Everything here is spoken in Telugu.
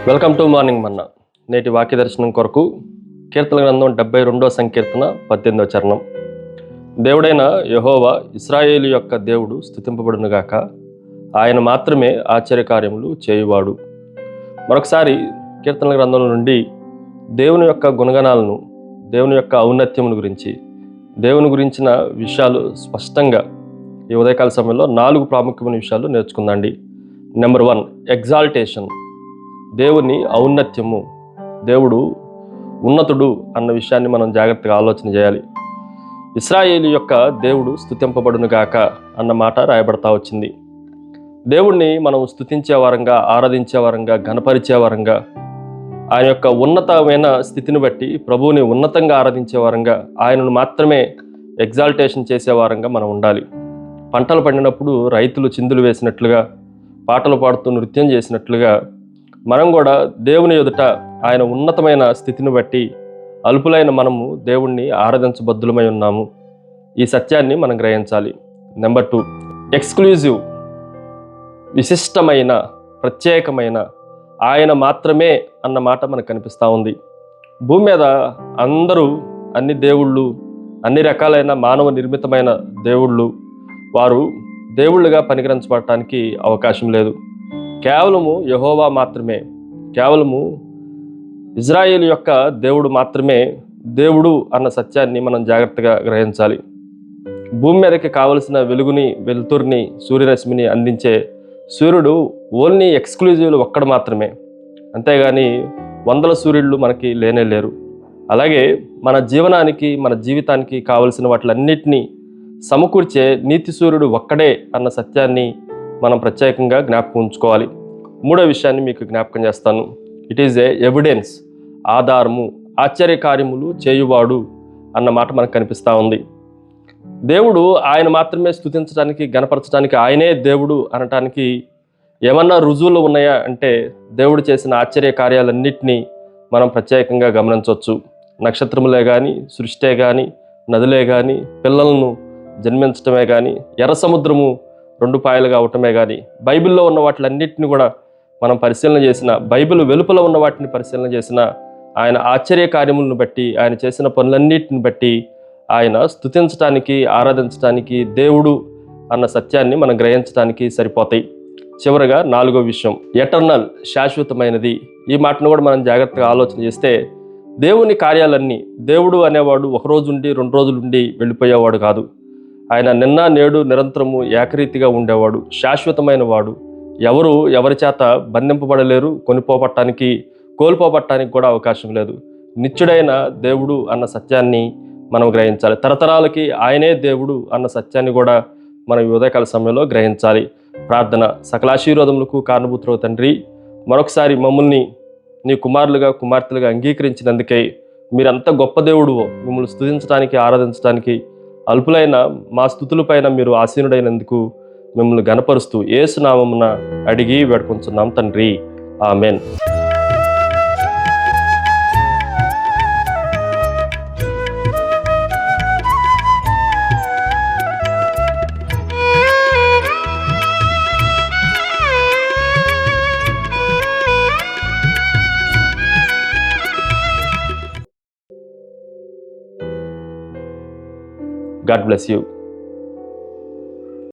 వెల్కమ్ టు మార్నింగ్ మన్నా. నేటి వాక్య దర్శనం కొరకు కీర్తన గ్రంథం 72వ సంకీర్తన 18వ చరణం. దేవుడైన యెహోవా ఇశ్రాయేలు యొక్క దేవుడు స్తుతింపబడునుగాక, ఆయన మాత్రమే ఆశ్చర్యకార్యములు చేయువాడు. మరొకసారి కీర్తన గ్రంథం నుండి దేవుని యొక్క గుణగణాలను, దేవుని యొక్క ఔన్నత్యమును గురించి, దేవుని గురించిన విషయాలు స్పష్టంగా ఈ ఉదయకాల సమయంలో 4 ప్రాముఖ్యమైన విషయాలు నేర్చుకుందాండి. Number 1, exaltation. దేవుని ఔన్నత్యము, దేవుడు ఉన్నతుడు అన్న విషయాన్ని మనం జాగ్రత్తగా ఆలోచన చేయాలి. ఇశ్రాయేలు యొక్క దేవుడు స్తుతింపబడునుగాక అన్న మాట రాయబడతా వచ్చింది. దేవుణ్ణి మనం స్తుతించే వారంగా, ఆరాధించే వారంగా, ఘనపరిచే వారంగా, ఆయన యొక్క ఉన్నతమైన స్థితిని బట్టి ప్రభువుని ఉన్నతంగా ఆరాధించే వారంగా, ఆయనను మాత్రమే ఎగ్జాల్టేషన్ చేసే వారంగా మనం ఉండాలి. పంటలు పండినప్పుడు రైతులు చిందులు వేసినట్లుగా, పాటలు పాడుతూ నృత్యం చేసినట్లుగా మనం కూడా దేవుని ఎదుట ఆయన ఉన్నతమైన స్థితిని బట్టి అల్పులైన మనము దేవుణ్ణి ఆరాధించబద్దులమై ఉన్నాము. ఈ సత్యాన్ని మనం గ్రహించాలి. Number 2, exclusive. విశిష్టమైన, ప్రత్యేకమైన, ఆయన మాత్రమే అన్న మాట మనకు కనిపిస్తూ ఉంది. భూమి మీద అందరూ, అన్ని దేవుళ్ళు, అన్ని రకాలైన మానవ నిర్మితమైన దేవుళ్ళు, వారు దేవుళ్ళుగా పరిగణించబడటానికి అవకాశం లేదు. కేవలము యెహోవా మాత్రమే, కేవలము ఇజ్రాయేలు యొక్క దేవుడు మాత్రమే దేవుడు అన్న సత్యాన్ని మనం జాగ్రత్తగా గ్రహించాలి. భూమి మీదకి కావలసిన వెలుగుని, వెలుతురిని, సూర్యరశ్మిని అందించే సూర్యుడు ఓన్లీ ఎక్స్క్లూజివ్లు ఒక్కడు మాత్రమే. అంతేగాని 100 సూర్యుళ్ళు మనకి లేనే లేరు. అలాగే మన జీవనానికి, మన జీవితానికి కావలసిన వాటిలన్నిటినీ సమకూర్చే నీతి సూర్యుడు ఒక్కడే అన్న సత్యాన్ని మనం ప్రత్యేకంగా జ్ఞాపకం ఉంచుకోవాలి. 3వ విషయాన్ని మీకు జ్ఞాపకం చేస్తాను. ఇట్ ఈజ్ ఏ ఎవిడెన్స్, ఆధారము, ఆశ్చర్యకార్యములు చేయువాడు అన్న మాట మనకు కనిపిస్తూ ఉంది. దేవుడు ఆయన మాత్రమే స్తుతించడానికి, గణపరచడానికి, ఆయనే దేవుడు అనటానికి ఏమన్నా రుజువులు ఉన్నాయా అంటే, దేవుడు చేసిన ఆశ్చర్య కార్యాలన్నింటినీ మనం ప్రత్యేకంగా గమనించవచ్చు. నక్షత్రములే కానీ, సృష్టే కానీ, నదులే కానీ, పిల్లలను జన్మించటమే కానీ, ఎర్ర సముద్రము 2 పాయలుగా అవటమే కానీ, బైబిల్లో ఉన్న వాటిలన్నింటినీ కూడా మనం పరిశీలన చేసిన, బైబిల్ వెలుపల ఉన్న వాటిని పరిశీలన చేసిన, ఆయన ఆశ్చర్య కార్యములను బట్టి, ఆయన చేసిన పనులన్నిటిని బట్టి ఆయన స్తుతించడానికి, ఆరాధించడానికి దేవుడు అన్న సత్యాన్ని మనం గ్రహించడానికి సరిపోతాయి. చివరగా 4వ విషయం, ఎటర్నల్, శాశ్వతమైనది. ఈ మాటను కూడా మనం జాగ్రత్తగా ఆలోచన చేస్తే, దేవుని కార్యాలన్నీ, దేవుడు అనేవాడు 1 రోజు ఉండి 2 రోజులు ఉండి వెళ్ళిపోయేవాడు కాదు. ఆయన నిన్న, నేడు, నిరంతరము ఏకరీతిగా ఉండేవాడు, శాశ్వతమైన వాడు. ఎవరు ఎవరి చేత బంధింపబడలేరు, కొనిపోబట్టానికి, కోల్పోబట్టానికి కూడా అవకాశం లేదు. నిత్యుడైన దేవుడు అన్న సత్యాన్ని మనం గ్రహించాలి. తరతరాలకి ఆయనే దేవుడు అన్న సత్యాన్ని కూడా మనం ఈ ఉదయకాల సమయంలో గ్రహించాలి. ప్రార్థన. సకలాశీర్వాదములకు కారణభూతుడవు తండ్రి, మరొకసారి మమ్మల్ని నీ కుమారులుగా, కుమార్తెలుగా అంగీకరించినందుకే మీరంత గొప్ప దేవుడువో, మిమ్మల్ని స్తుతించడానికి, ఆరాధించడానికి అల్పులైన మా స్తుతులపైన మీరు ఆసీనుడైనందుకు మిమ్మల్ని గణపరుస్తూ యేసు నామమున అడిగి వేడుకొంచున్నాం తండ్రి. ఆమెన్. God bless you.